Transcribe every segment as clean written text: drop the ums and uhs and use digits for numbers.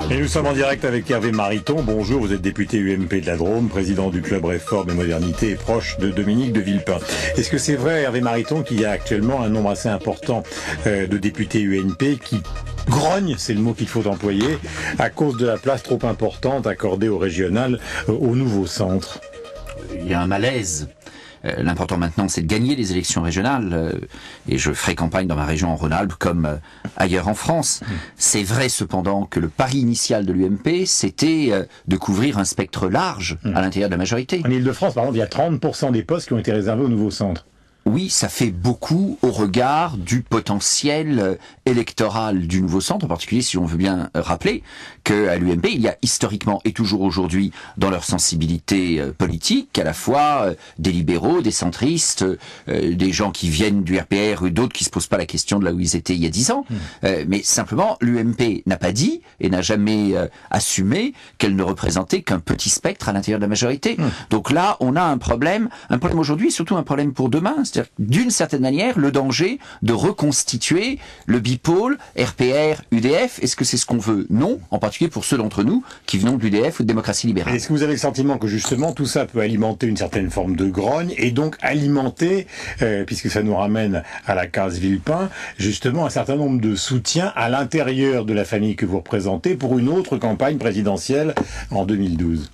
Et nous sommes en direct avec Hervé Mariton. Bonjour, vous êtes député UMP de la Drôme, président du club Réforme et Modernité et proche de Dominique de Villepin. Est-ce que c'est vrai, Hervé Mariton, qu'il y a actuellement un nombre assez important de députés UMP qui grognent, c'est le mot qu'il faut employer, à cause de la place trop importante accordée au régional, au nouveau centre? Il y a un malaise. L'important maintenant, c'est de gagner les élections régionales. Et je ferai campagne dans ma région en Rhône-Alpes comme ailleurs en France. C'est vrai cependant que le pari initial de l'UMP, c'était de couvrir un spectre large à l'intérieur de la majorité. En Ile-de-France, par exemple, il y a 30% des postes qui ont été réservés au nouveau centre. Oui, ça fait beaucoup au regard du potentiel électoral du nouveau centre, en particulier si on veut bien rappeler qu'à l'UMP, il y a historiquement et toujours aujourd'hui dans leur sensibilité politique, à la fois des libéraux, des centristes, des gens qui viennent du RPR ou d'autres qui se posent pas la question de là où ils étaient il y a 10 ans. Mais simplement, l'UMP n'a pas dit et n'a jamais assumé qu'elle ne représentait qu'un petit spectre à l'intérieur de la majorité. Donc là, on a un problème aujourd'hui, surtout un problème pour demain. C'est-à-dire, d'une certaine manière, le danger de reconstituer le bipôle RPR-UDF. Est-ce que c'est ce qu'on veut? Non, en particulier pour ceux d'entre nous qui venons de l'UDF ou de démocratie libérale. Est-ce que vous avez le sentiment que justement tout ça peut alimenter une certaine forme de grogne et donc alimenter, puisque ça nous ramène à la case Villepin, justement un certain nombre de soutiens à l'intérieur de la famille que vous représentez pour une autre campagne présidentielle en 2012?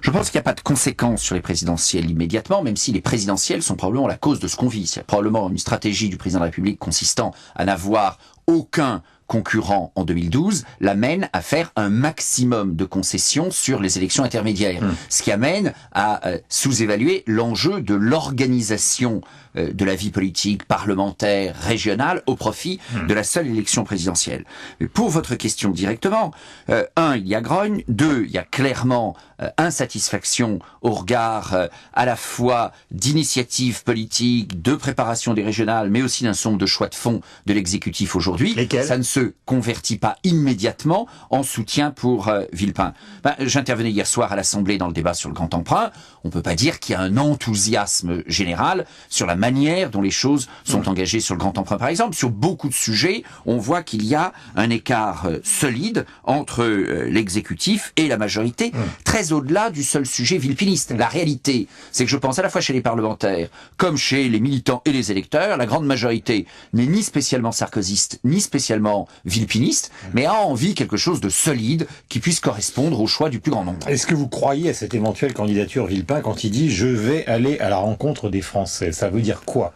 Je pense qu'il n'y a pas de conséquences sur les présidentielles immédiatement, même si les présidentielles sont probablement la cause de ce qu'on vit. C'est probablement une stratégie du président de la République consistant à n'avoir aucun concurrent en 2012 l'amène à faire un maximum de concessions sur les élections intermédiaires. Ce qui amène à sous-évaluer l'enjeu de l'organisation de la vie politique, parlementaire, régionale, au profit de la seule élection présidentielle. Mais pour votre question directement, il y a grogne, il y a clairement insatisfaction au regard à la fois d'initiatives politiques, de préparation des régionales, mais aussi d'un certain nombre de choix de fond de l'exécutif aujourd'hui. Lesquels? Ça ne se convertit pas immédiatement en soutien pour Villepin. J'intervenais hier soir à l'Assemblée dans le débat sur le grand emprunt. On peut pas dire qu'il y a un enthousiasme général sur la manière dont les choses sont engagées sur le grand emprunt. Par exemple, sur beaucoup de sujets, on voit qu'il y a un écart solide entre l'exécutif et la majorité, très au-delà du seul sujet villepiniste. La réalité, c'est que je pense à la fois chez les parlementaires, comme chez les militants et les électeurs, la grande majorité n'est ni spécialement sarkozyste, ni spécialement villepiniste, mais a envie quelque chose de solide qui puisse correspondre au choix du plus grand nombre. Est-ce que vous croyez à cette éventuelle candidature Villepin quand il dit « je vais aller à la rencontre des Français » Ça veut dire quoi?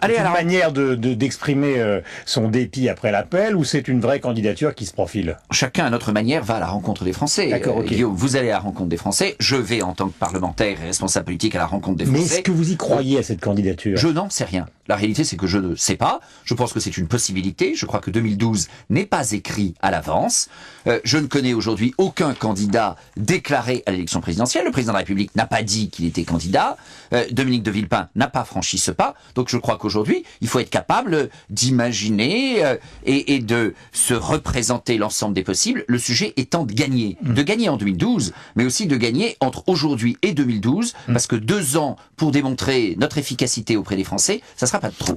C'est une manière d'exprimer son dépit après l'appel ou c'est une vraie candidature qui se profile? Chacun à notre manière va à la rencontre des Français. D'accord, ok. Guillaume, vous allez à la rencontre des Français, je vais en tant que parlementaire et responsable politique à la rencontre des Français. Mais est-ce que vous y croyez à cette candidature? Je n'en sais rien. La réalité, c'est que je ne sais pas. Je pense que c'est une possibilité. Je crois que 2012 n'est pas écrit à l'avance. Je ne connais aujourd'hui aucun candidat déclaré à l'élection présidentielle. Le président de la République n'a pas dit qu'il était candidat. Dominique de Villepin n'a pas franchi ce pas. Donc je crois qu'aujourd'hui, il faut être capable d'imaginer et de se représenter l'ensemble des possibles. Le sujet étant de gagner. De gagner en 2012, mais aussi de gagner entre aujourd'hui et 2012, parce que 2 ans pour démontrer notre efficacité auprès des Français, ça sera pas de trop.